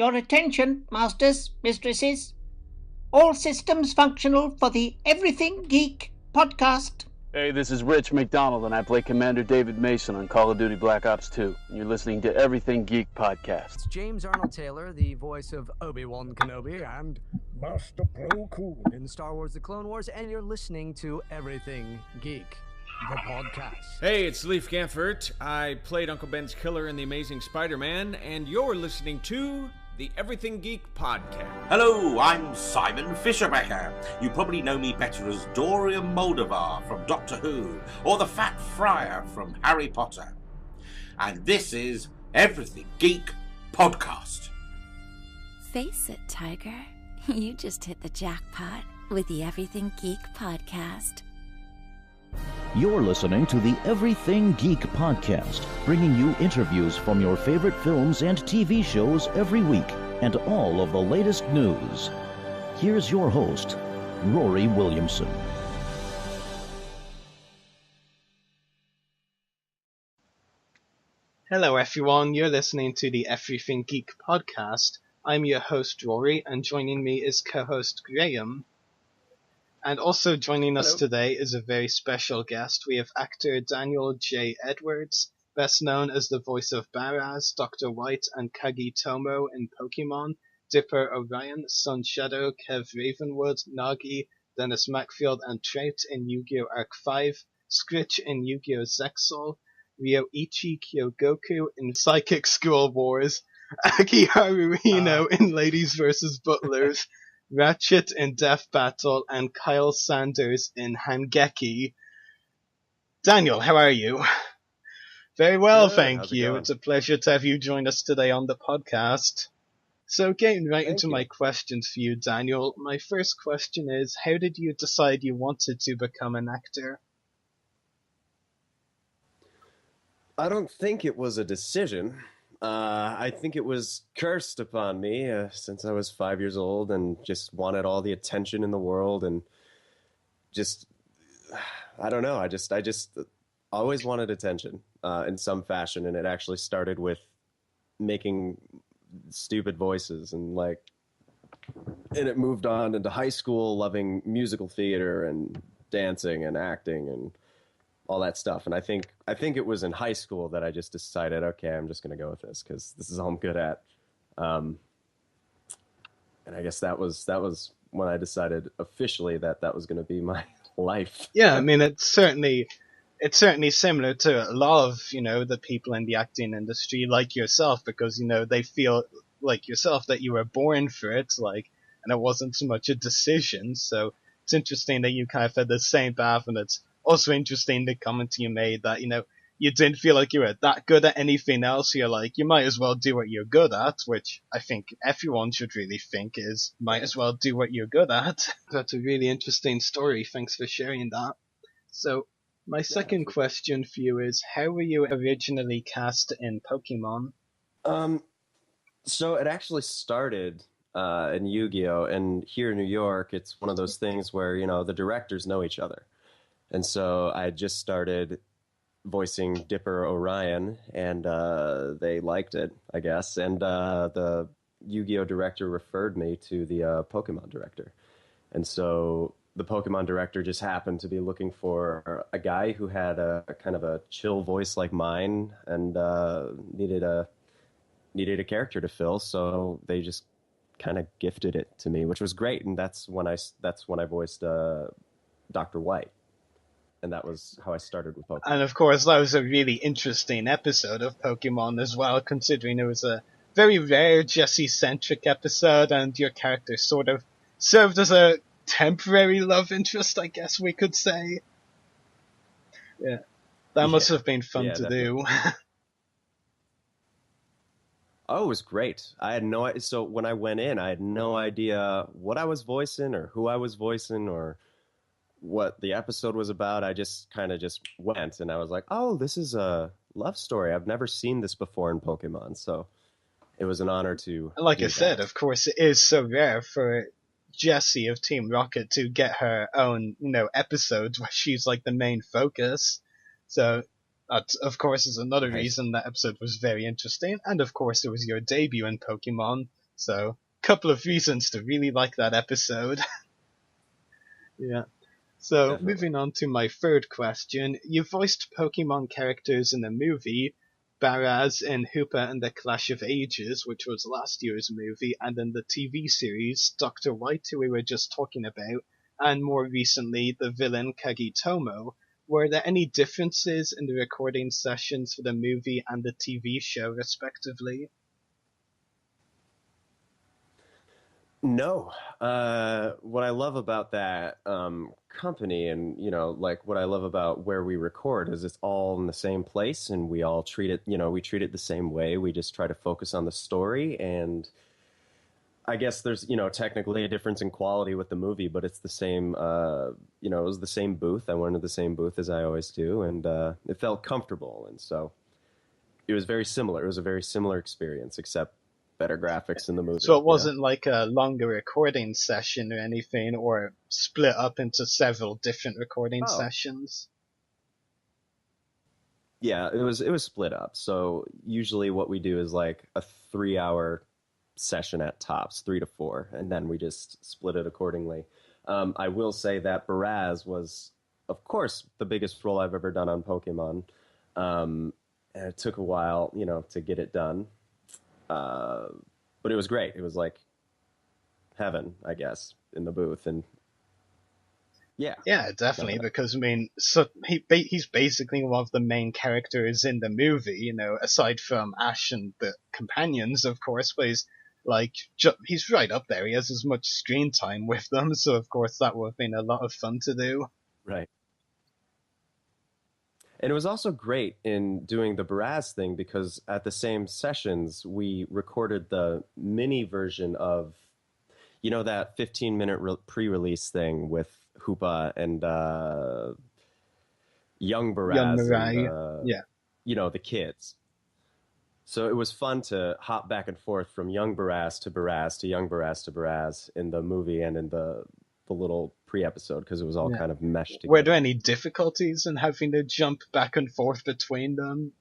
Your attention, masters, mistresses. All systems functional for the Everything Geek podcast. Hey, this is Rich McDonald, and I play Commander David Mason on Call of Duty Black Ops 2. And you're listening to Everything Geek podcast. It's James Arnold Taylor, the voice of Obi-Wan Kenobi and Master Plo Koon in Star Wars The Clone Wars, and you're listening to Everything Geek, the podcast. Hey, it's Leif Gaffert. I played Uncle Ben's killer in The Amazing Spider-Man, and you're listening to the Everything Geek podcast. Hello, I'm Simon Fisherbecker. You probably know me better as Dorian Moldovar from Doctor Who, or the Fat Friar from Harry Potter. And this is Everything Geek podcast. Face it, Tiger. You just hit the jackpot with the Everything Geek podcast. You're listening to the Everything Geek podcast, bringing you interviews from your favorite films and TV shows every week, and all of the latest news. Here's your host, Rory Williamson. Hello everyone, you're listening to the Everything Geek podcast. I'm your host Rory, and joining me is co-host Graham. And also joining us today is a very special guest. We have actor Daniel J. Edwards, best known as the voice of Baraz, Dr. White, and Kagetomo in Pokémon, Dipper Orion, Sun Shadow, Kev Ravenwood, Nagi, Dennis Macfield and Trout in Yu-Gi-Oh! Arc 5, Scritch in Yu-Gi-Oh! ZEXAL, Ryoichi Kyogoku in Psychic School Wars, Akiharu Hino in Ladies vs. Butlers, Ratchet in Death Battle, and Kyle Sanders in Hangeki. Daniel, how are you? Very well, thank you. It's a pleasure to have you join us today on the podcast. So getting right into my questions for you, Daniel, my first question is, how did you decide you wanted to become an actor? I don't think it was a decision. I think it was cursed upon me since I was 5 years old and just wanted all the attention in the world and just, I don't know, I just always wanted attention in some fashion, and it actually started with making stupid voices and it moved on into high school loving musical theater and dancing and acting and all that stuff. And I think it was in high school that I just decided, okay, I'm just going to go with this because this is all I'm good at. And I guess that was when I decided officially that was going to be my life. Yeah, I mean, it's certainly similar to a lot of, the people in the acting industry like yourself, because, they feel like yourself that you were born for it, and it wasn't so much a decision. So it's interesting that you kind of had the same path, and it's also interesting the comment you made that, you didn't feel like you were that good at anything else. You're like, you might as well do what you're good at, which I think everyone should really think is, might as well do what you're good at. That's a really interesting story. Thanks for sharing that. So, my second question for you is, how were you originally cast in Pokemon? So it actually started in Yu-Gi-Oh! And here in New York, it's one of those things where, the directors know each other. And so I just started voicing Dipper Orion, and they liked it, I guess. And the Yu-Gi-Oh! Director referred me to the Pokemon director. And so the Pokemon director just happened to be looking for a guy who had a kind of a chill voice like mine and needed a character to fill. So they just kind of gifted it to me, which was great. And that's when I voiced Dr. White. And that was how I started with Pokemon. And of course, that was a really interesting episode of Pokemon as well, considering it was a very rare Jesse-centric episode, and your character sort of served as a temporary love interest, I guess we could say. Yeah, that must have been fun to do. Oh, it was great. I had no idea. So when I went in, I had no idea what I was voicing or who I was voicing or what the episode was about. I just kind of just went, and I was like, oh, this is a love story. I've never seen this before in Pokemon, so it was an honor to like I said, of course, it is so rare for Jessie of Team Rocket to get her own, episodes where she's like the main focus. So that, of course, is another reason that episode was very interesting. And of course, it was your debut in Pokemon. So, couple of reasons to really like that episode. Yeah. So, Definitely. moving on to my third question. You voiced Pokemon characters in the movie, Baraz in Hoopa and the Clash of Ages, which was last year's movie, and in the TV series, Dr. White, who we were just talking about, and more recently, the villain Kagetomo. Were there any differences in the recording sessions for the movie and the TV show, respectively? No. What I love about that company, and like what I love about where we record, is it's all in the same place, and we all treat it. We treat it the same way. We just try to focus on the story, and I guess there's technically a difference in quality with the movie, but it's the same. It was the same booth. I went to the same booth as I always do, and it felt comfortable, and so it was very similar. It was a very similar experience, except better graphics in the movie. So it wasn't like a longer recording session or anything, or split up into several different recording sessions? Yeah, it was split up. So usually what we do is like a 3-hour session at tops, 3 to 4, and then we just split it accordingly. I will say that Baraz was, of course, the biggest role I've ever done on Pokemon. And it took a while, to get it done. But it was great. It was like heaven, I guess, in the booth. And yeah. Yeah, definitely, because, I mean, so he's basically one of the main characters in the movie, aside from Ash and the companions, of course, but he's right up there. He has as much screen time with them, so of course that would have been a lot of fun to do. Right. And it was also great in doing the Baraz thing because at the same sessions, we recorded the mini version of, that 15-minute pre-release thing with Hoopa and young Baraz. Young Mirai, yeah. The kids. So it was fun to hop back and forth from young Baraz to Baraz to young Baraz to Baraz in the movie and in the little pre-episode because it was all kind of meshed together. Were there any difficulties in having to jump back and forth between them?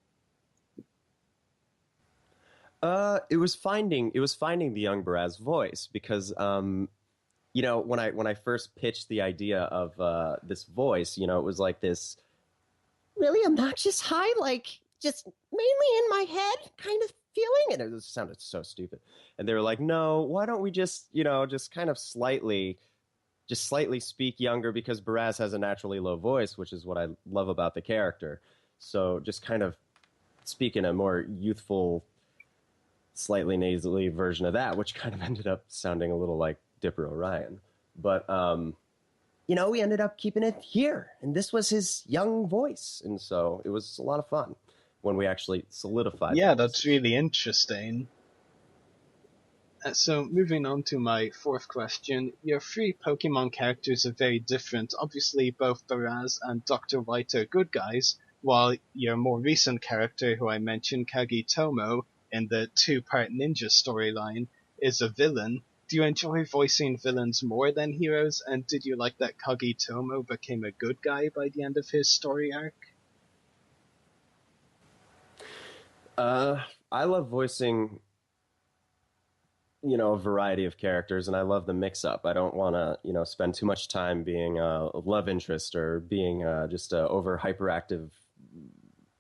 It was finding the young Baraz voice because when I first pitched the idea of this voice, it was like this really obnoxious high, like just mainly in my head kind of feeling, and it sounded so stupid. And they were like, "No, why don't we just just kind of slightly speak younger because Baraz has a naturally low voice, which is what I love about the character. So just kind of speak in a more youthful, slightly nasally version of that, which kind of ended up sounding a little like Dipper Orion. But, we ended up keeping it here. And this was his young voice. And so it was a lot of fun when we actually solidified Yeah, that's really interesting. So, moving on to my fourth question, your three Pokemon characters are very different. Obviously, both Baraz and Dr. White are good guys, while your more recent character, who I mentioned, Kagetomo, in the two-part ninja storyline, is a villain. Do you enjoy voicing villains more than heroes, and did you like that Kagetomo became a good guy by the end of his story arc? I love voicing a variety of characters, and I love the mix-up. I don't want to, spend too much time being a love interest or being just a over hyperactive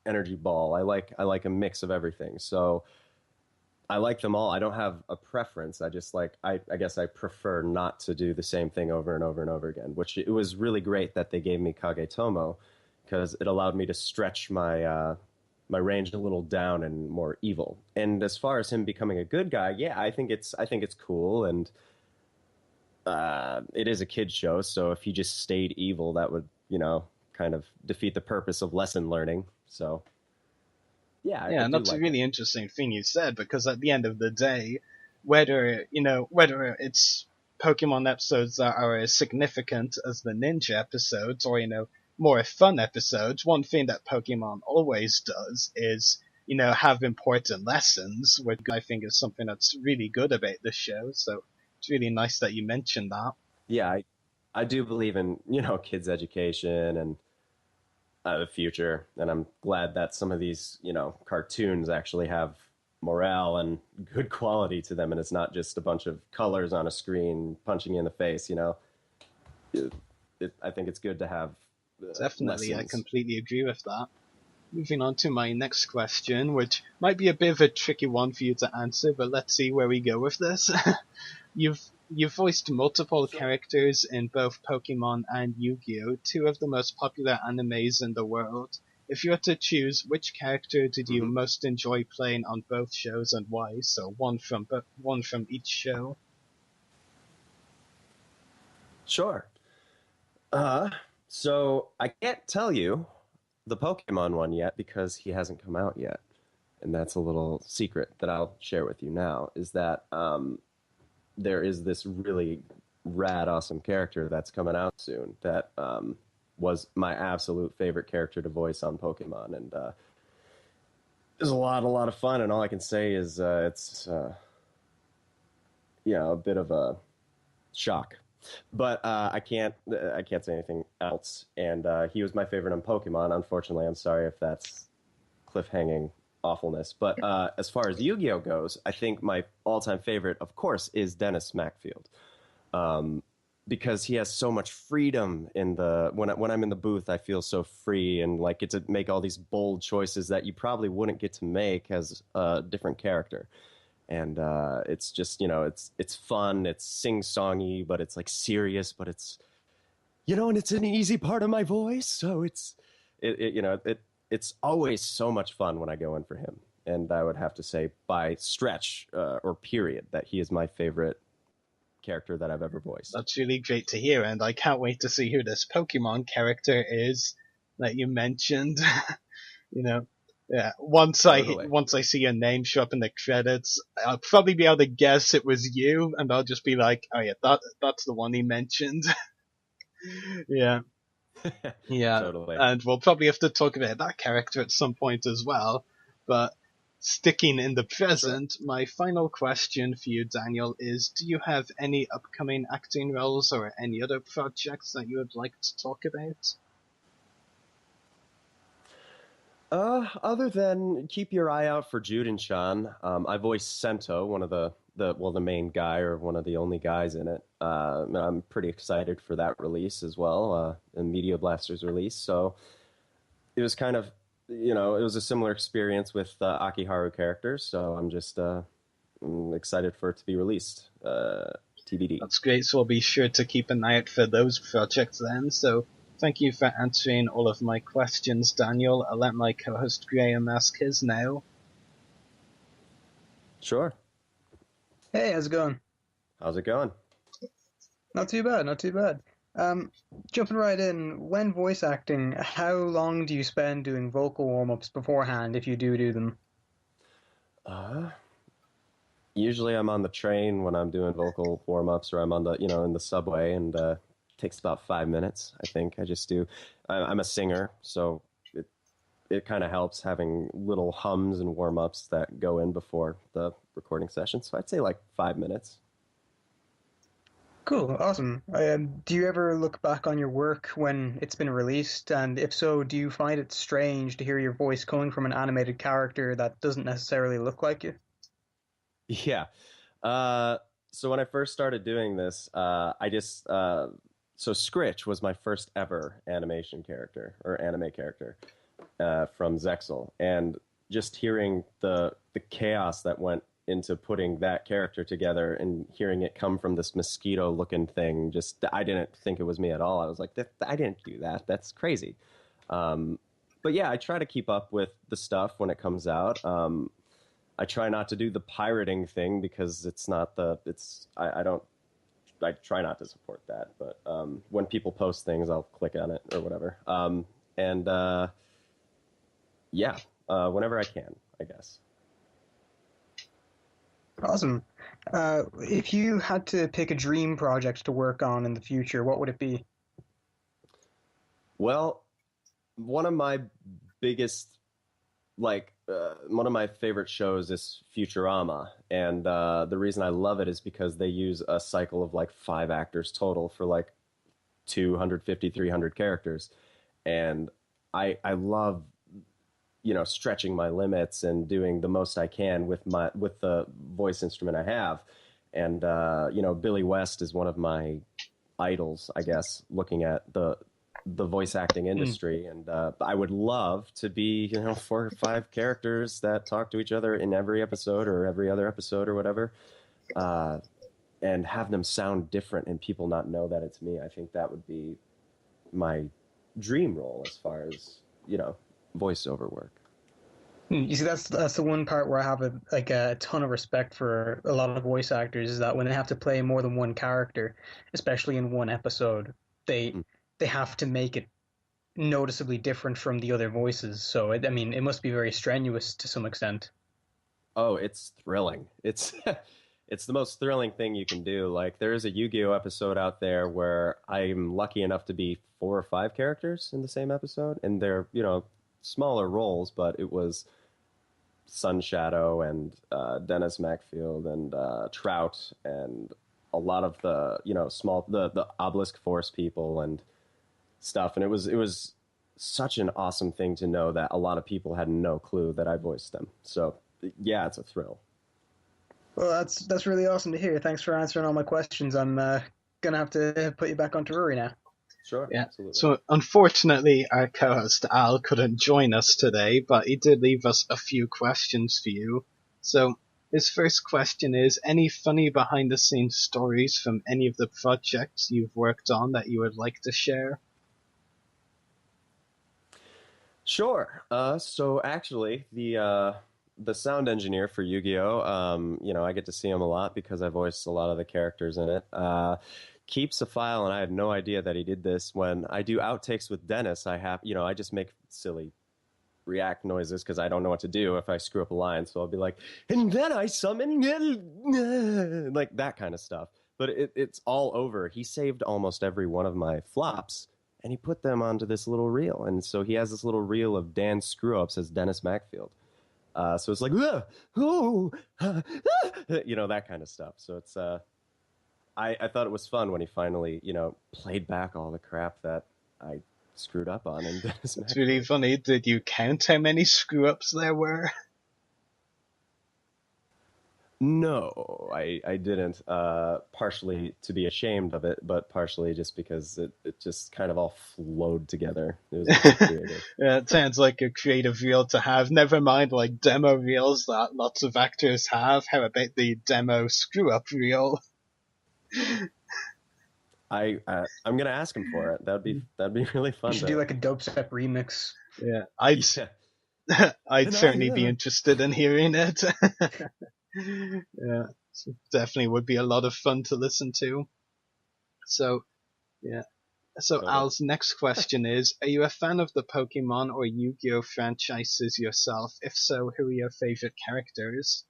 energy ball. I like a mix of everything. So I like them all. I don't have a preference. I just I guess I prefer not to do the same thing over and over and over again, which it was really great that they gave me Kagetomo because it allowed me to stretch my range a little down and more evil. And as far as him becoming a good guy, yeah, I think it's cool, and it is a kid's show, so if he just stayed evil, that would, kind of defeat the purpose of lesson learning. So yeah, and that's a really interesting thing you said, because at the end of the day, whether it's Pokemon episodes that are as significant as the ninja episodes, or more fun episodes, one thing that Pokemon always does is, have important lessons, which I think is something that's really good about the show. So it's really nice that you mentioned that. Yeah, I do believe in, kids' education and the future, and I'm glad that some of these, cartoons actually have morale and good quality to them, and it's not just a bunch of colors on a screen punching you in the face. I think it's good to have Definitely, lessons. I completely agree with that. Moving on to my next question, which might be a bit of a tricky one for you to answer, but let's see where we go with this. You've voiced multiple characters in both Pokemon and Yu-Gi-Oh, two of the most popular animes in the world. If you had to choose, which character did you most enjoy playing on both shows and why? So one from each show. Sure. So I can't tell you the Pokemon one yet because he hasn't come out yet. And that's a little secret that I'll share with you now, is that there is this really rad, awesome character that's coming out soon that was my absolute favorite character to voice on Pokemon. And it was a lot of fun. And all I can say is it's a bit of a shock. But I can't say anything else. And he was my favorite on Pokemon. Unfortunately, I'm sorry if that's cliffhanging awfulness. But as far as Yu-Gi-Oh goes, I think my all-time favorite, of course, is Dennis Macfield, because he has so much freedom in the when I'm in the booth. I feel so free and like get to make all these bold choices that you probably wouldn't get to make as a different character. And it's just, it's fun, it's sing-songy, but it's like serious, but it's, and it's an easy part of my voice. So it's always so much fun when I go in for him. And I would have to say by stretch or period that he is my favorite character that I've ever voiced. That's really great to hear. And I can't wait to see who this Pokemon character is that you mentioned. Yeah, once I see your name show up in the credits, I'll probably be able to guess it was you, and I'll just be like, oh yeah, that's the one he mentioned. Yeah. Yeah, Totally. And we'll probably have to talk about that character at some point as well. But sticking in the present, my final question for you, Daniel, is do you have any upcoming acting roles or any other projects that you would like to talk about? Other than keep your eye out for Jude and Sean. I voiced Sento, one of the main guy or one of the only guys in it. I'm pretty excited for that release as well, the Media Blasters release. So it was kind of, it was a similar experience with Akiharu characters. So I'm just excited for it to be released. TBD. That's great. So I'll be sure to keep an eye out for those projects then. So thank you for answering all of my questions, Daniel. I'll let my co-host Graham ask his now. Sure. Hey, how's it going? How's it going? Not too bad, not too bad. Jumping right in, when voice acting, how long do you spend doing vocal warm-ups beforehand, if you do them? Usually I'm on the train when I'm doing vocal warm-ups, or I'm on the, in the subway, and takes about 5 minutes, I think. I just do. I'm a singer, so it kind of helps having little hums and warm-ups that go in before the recording session. So I'd say like 5 minutes. Cool, awesome. Do you ever look back on your work when it's been released? And if so, do you find it strange to hear your voice coming from an animated character that doesn't necessarily look like you? Yeah. So when I first started doing this, so Scritch was my first ever animation character, or anime character, from ZEXAL. And just hearing the chaos that went into putting that character together and hearing it come from this mosquito-looking thing, I didn't think it was me at all. I was like, I didn't do that. That's crazy. But yeah, I try to keep up with the stuff when it comes out. I try not to do the pirating thing because it's not I try not to support that, but when people post things, I'll click on it or whatever. Whenever I can, I guess. Awesome. If you had to pick a dream project to work on in the future, what would it be? Well, one of my favorite shows is Futurama, and the reason I love it is because they use a cycle of like 5 actors total for like 250, 300 characters, and I love stretching my limits and doing the most I can with the voice instrument I have. And Billy West is one of my idols, I guess, looking at the voice acting industry. And I would love to be 4 or 5 characters that talk to each other in every episode or every other episode or whatever, and have them sound different and people not know that it's me. I think that would be my dream role as far as voiceover work. You see, that's the one part where I have a ton of respect for a lot of voice actors, is that when they have to play more than one character, especially in one episode, they have to make it noticeably different from the other voices. So it must be very strenuous to some extent. Oh, it's thrilling. It's it's the most thrilling thing you can do. Like, there is a Yu-Gi-Oh episode out there where I'm lucky enough to be 4 or 5 characters in the same episode, and they're smaller roles, but it was Sun Shadow and Dennis Macfield and Trout and a lot of the the Obelisk Force people and stuff, and it was such an awesome thing to know that a lot of people had no clue that I voiced them. So yeah, it's a thrill. Well, that's really awesome to hear. Thanks for answering all my questions. I'm gonna have to put you back onto Ruari now. Sure. Yeah. Absolutely. So unfortunately, our co-host Al couldn't join us today, but he did leave us a few questions for you. So his first question is: any funny behind-the-scenes stories from any of the projects you've worked on that you would like to share? Sure. So actually, the sound engineer for Yu-Gi-Oh, I get to see him a lot because I voiced a lot of the characters in it. Keeps a file, and I had no idea that he did this. When I do outtakes with Dennis, I just make silly react noises because I don't know what to do if I screw up a line. So I'll be like, and then I summon, like that kind of stuff. But it's all over. He saved almost every one of my flops, and he put them onto this little reel. And so he has this little reel of Dan's screw-ups as Dennis Macfield. So it's like, that kind of stuff. So it's, I thought it was fun when he finally, played back all the crap that I screwed up on. And Dennis It's really funny. Did you count how many screw-ups there were? No, I didn't. Partially to be ashamed of it, but partially just because it just kind of all flowed together. It was creative. Yeah, it sounds like a creative reel to have. Never mind like demo reels that lots of actors have. How about the demo screw-up reel? I'm gonna ask him for it. That'd be really fun. You should do like a dope step remix. Yeah, I'd certainly be interested in hearing it. Yeah, so definitely would be a lot of fun to listen to. So, yeah. So Al's next question is: are you a fan of the Pokemon or Yu-Gi-Oh franchises yourself? If so, who are your favorite characters?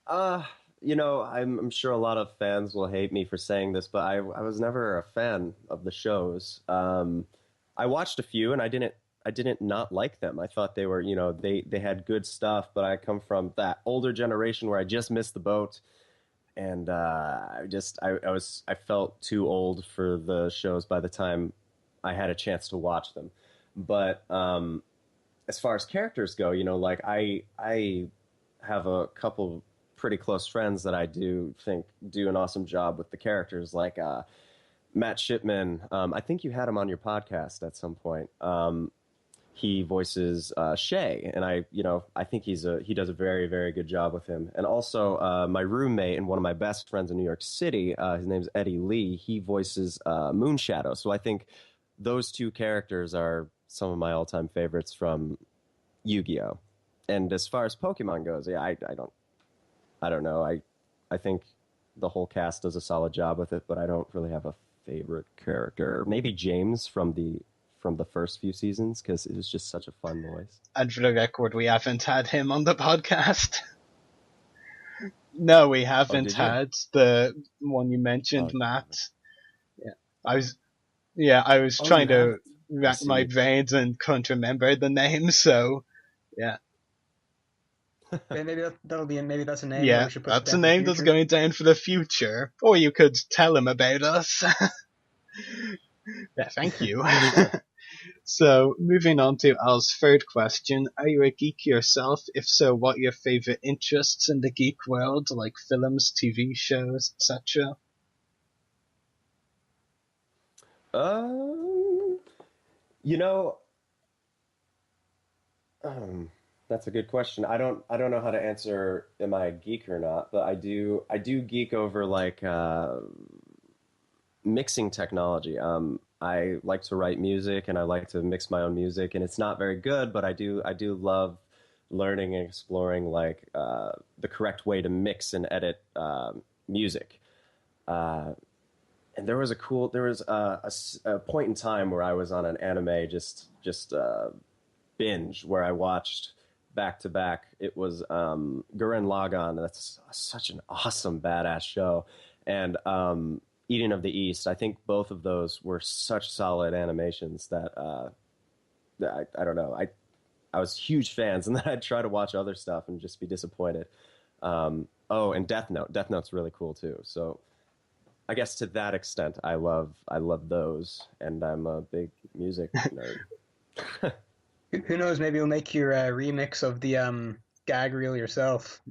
I'm sure a lot of fans will hate me for saying this, but I was never a fan of the shows. I watched a few, and I didn't not like them. I thought they were, they had good stuff, but I come from that older generation where I just missed the boat, and I felt too old for the shows by the time I had a chance to watch them. But as far as characters go, I have a couple pretty close friends that I do think do an awesome job with the characters, like Matt Shipman. I think you had him on your podcast at some point. He voices Shay, and I think he does a very, very good job with him. And also my roommate and one of my best friends in New York City, his name's Eddie Lee. He voices Moonshadow. So I think those two characters are some of my all-time favorites from Yu-Gi-Oh. And as far as Pokemon goes, yeah, I don't know. I think the whole cast does a solid job with it, but I don't really have a favorite character. Maybe James from the first few seasons, because it was just such a fun voice. And for the record, we haven't had him on the podcast. No, we haven't had the one you mentioned, Matt. Yeah, I was trying to rack my brains and couldn't remember the name, so yeah. Maybe maybe that's a name. Yeah, we should put that's a name that's going down for the future. Or you could tell him about us. Yeah, thank you. So, moving on to Al's third question. Are you a geek yourself? If so, what are your favorite interests in the geek world, like films, TV shows, etc.? You know, that's a good question. I don't know how to answer am I a geek or not, but I do geek over like mixing technology. I like to write music and I like to mix my own music, and it's not very good, but I do love learning and exploring like the correct way to mix and edit music. Uh, and there was a point in time where I was on an anime just binge where I watched back to back. It was Gurren Lagann. That's such an awesome badass show, and Eden of the East. I think both of those were such solid animations that I don't know. I was huge fans, and then I'd try to watch other stuff and just be disappointed. Oh, and Death Note. Death Note's really cool too. So I guess to that extent, I love those, and I'm a big music nerd. Who knows? Maybe you'll make your remix of the gag reel yourself.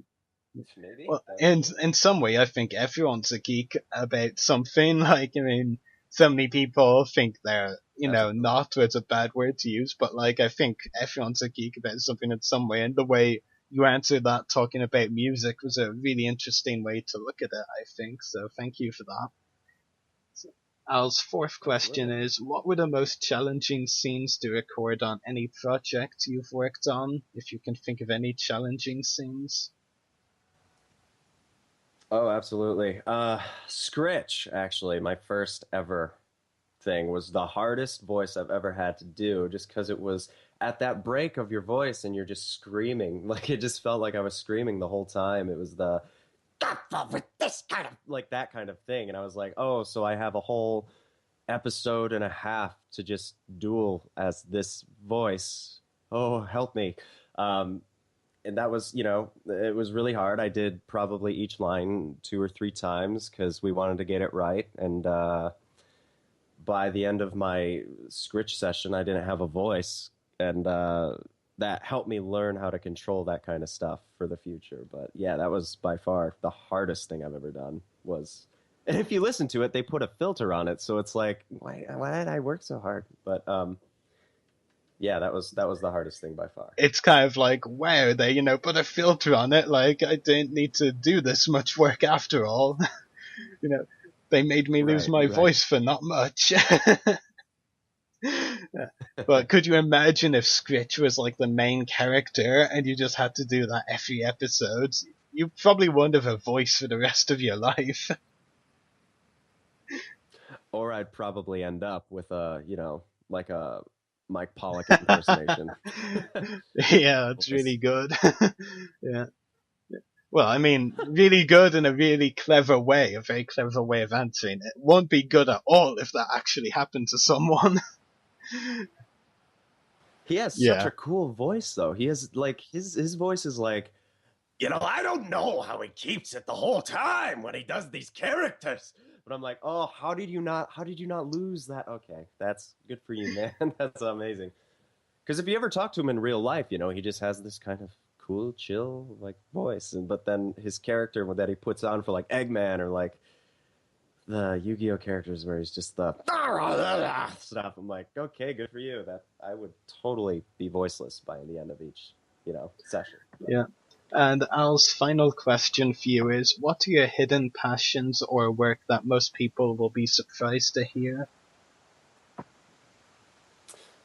Maybe. Well, in some way, I think everyone's a geek about something. Like, I mean, so many people think they're, not it's a bad word to use, but like, I think everyone's a geek about something in some way. And the way you answered that talking about music was a really interesting way to look at it, I think. So thank you for that. So, Al's fourth question is, what were the most challenging scenes to record on any project you've worked on? If you can think of any challenging scenes. Oh, absolutely. Scritch, actually, my first ever thing, was the hardest voice I've ever had to do, just because it was at that break of your voice and you're just screaming. Like, it just felt like I was screaming the whole time. It was the, with this kind of, like that kind of thing. And I was like, oh, so I have a whole episode and a half to just duel as this voice. Oh, help me. And that was, it was really hard. I did probably each line 2 or 3 times because we wanted to get it right. And by the end of my Scritch session, I didn't have a voice. And that helped me learn how to control that kind of stuff for the future. But yeah, that was by far the hardest thing I've ever done was... And if you listen to it, they put a filter on it. So it's like, why did I work so hard? But... yeah, that was the hardest thing by far. It's kind of like, wow, they, put a filter on it. Like, I didn't need to do this much work after all. They made me lose my voice for not much. But could you imagine if Scritch was like the main character and you just had to do that every episode? You probably wouldn't have a voice for the rest of your life. Or I'd probably end up with a, like a Mike Pollock impersonation. Yeah, it's really good. Yeah. Well, I mean, really good in a really clever way, a very clever way of answering it. Won't be good at all if that actually happened to someone. He has such a cool voice, though. He has, like, his voice is like, I don't know how he keeps it the whole time when he does these characters. But I'm like, oh, how did you not lose that? Okay, that's good for you, man. That's amazing. Because if you ever talk to him in real life, he just has this kind of cool, chill, like, voice. But then his character that he puts on for, like, Eggman or, like, the Yu-Gi-Oh characters where he's just the stuff. I'm like, okay, good for you. That I would totally be voiceless by the end of each, session. Yeah. And Al's final question for you is, what are your hidden passions or work that most people will be surprised to hear?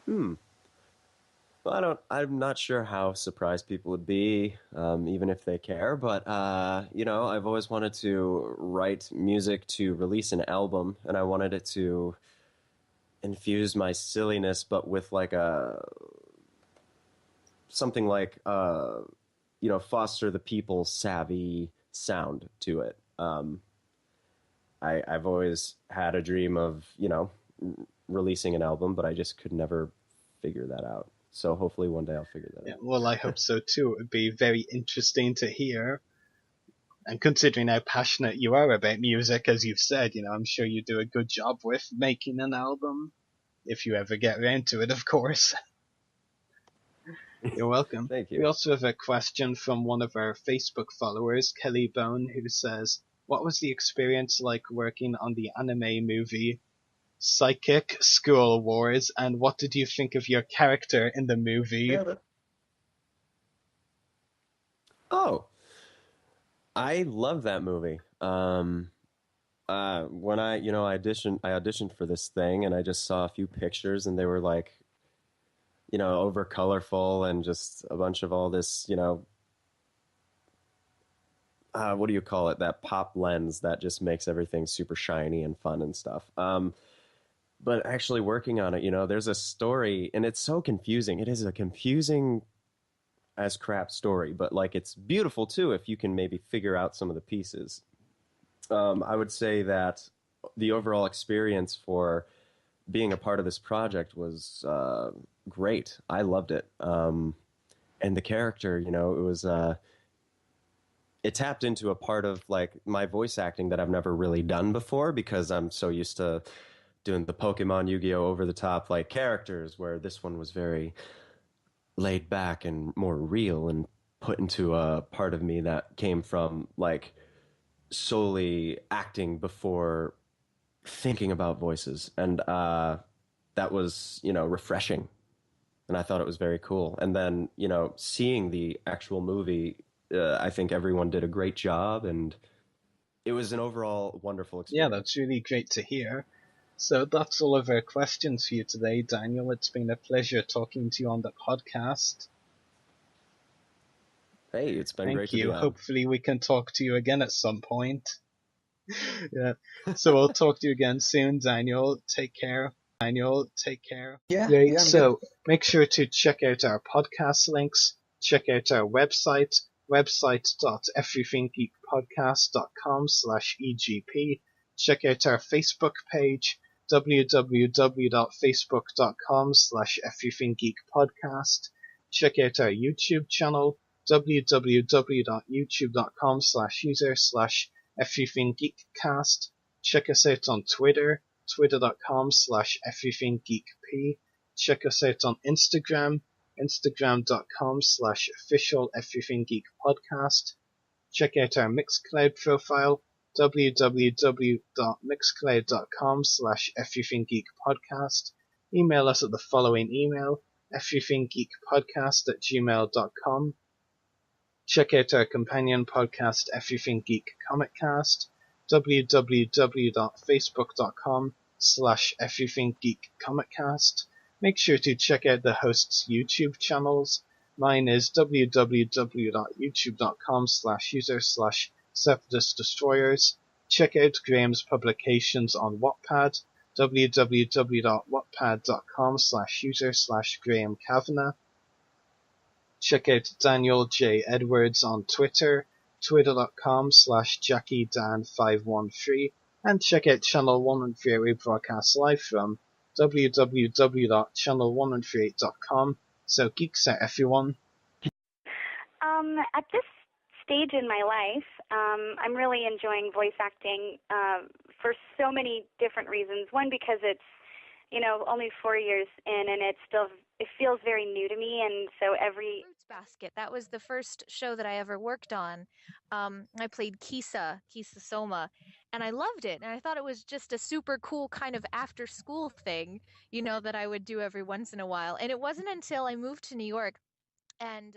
Well, I'm not sure how surprised people would be, even if they care, but, I've always wanted to write music to release an album, and I wanted it to infuse my silliness, but with like something like, foster the people savvy sound to it. I've always had a dream of, releasing an album, but I just could never figure that out. So hopefully one day I'll figure that out. Well, I hope so too. It would be very interesting to hear. And considering how passionate you are about music, as you've said, I'm sure you do a good job with making an album. if you ever get around to it, of course. You're welcome. Thank you. We also have a question from one of our Facebook followers, Kelly Bone, who says, what was the experience like working on the anime movie Psychic School Wars, and what did you think of your character in the movie? Oh, I love that movie. When I auditioned for this thing, and I just saw a few pictures, and they were like, over colorful and just a bunch of all this, what do you call it? That pop lens that just makes everything super shiny and fun and stuff. But actually working on it, there's a story, and it's so confusing. It is a confusing as crap story, but like it's beautiful too if you can maybe figure out some of the pieces. I would say that the overall experience for being a part of this project was great. I loved it. And the character, it was it tapped into a part of like my voice acting that I've never really done before, because I'm so used to doing the Pokémon Yu-Gi-Oh over the top like characters, where this one was very laid back and more real, and put into a part of me that came from like solely acting before thinking about voices. And that was, refreshing. And I thought it was very cool. And then, seeing the actual movie, I think everyone did a great job, and it was an overall wonderful experience. Yeah, that's really great to hear. So that's all of our questions for you today, Daniel. It's been a pleasure talking to you on the podcast. Hey, it's been Thank great you. to be on. Hopefully we can talk to you again at some point. Yeah. So we'll talk to you again soon, Daniel. Take care. Yeah. Great. I'm So good. make sure to check out our podcast links. Check out our website, website.everythinggeekpodcast.com/EGP. Check out our Facebook page, www.facebook.com/everythinggeekpodcast. Check out our YouTube channel, www.youtube.com/user/everythinggeekcast. Check us out on Twitter, twitter.com/everythinggeekp. Check us out on Instagram, instagram.com/official-everythinggeekpodcast. Check out our Mixcloud profile, www.mixcloud.com/everythinggeekpodcast. Email us at the following email, everythinggeekpodcast@gmail.com. Check out our companion podcast, Everything Geek Comic Cast, www.facebook.com/everythinggeekcomiccast. Make sure to check out the hosts' YouTube channels. Mine is www.youtube.com/user/Separatist Check out Graham's publications on Wattpad, www.wattpad.com/user/Graham Kavanagh. Check out Daniel J. Edwards on Twitter, twitter.com/JackieDan513, and check out Channel 138 we broadcast live from, www.channel138.com. So geeks out, everyone. At this stage in my life, I'm really enjoying voice acting for so many different reasons. One, because it's, only 4 years in, and it feels very new to me, and so every Fruits Basket. That was the first show that I ever worked on. I played Kisa Soma, and I loved it. And I thought it was just a super cool kind of after school thing, that I would do every once in a while. And it wasn't until I moved to New York and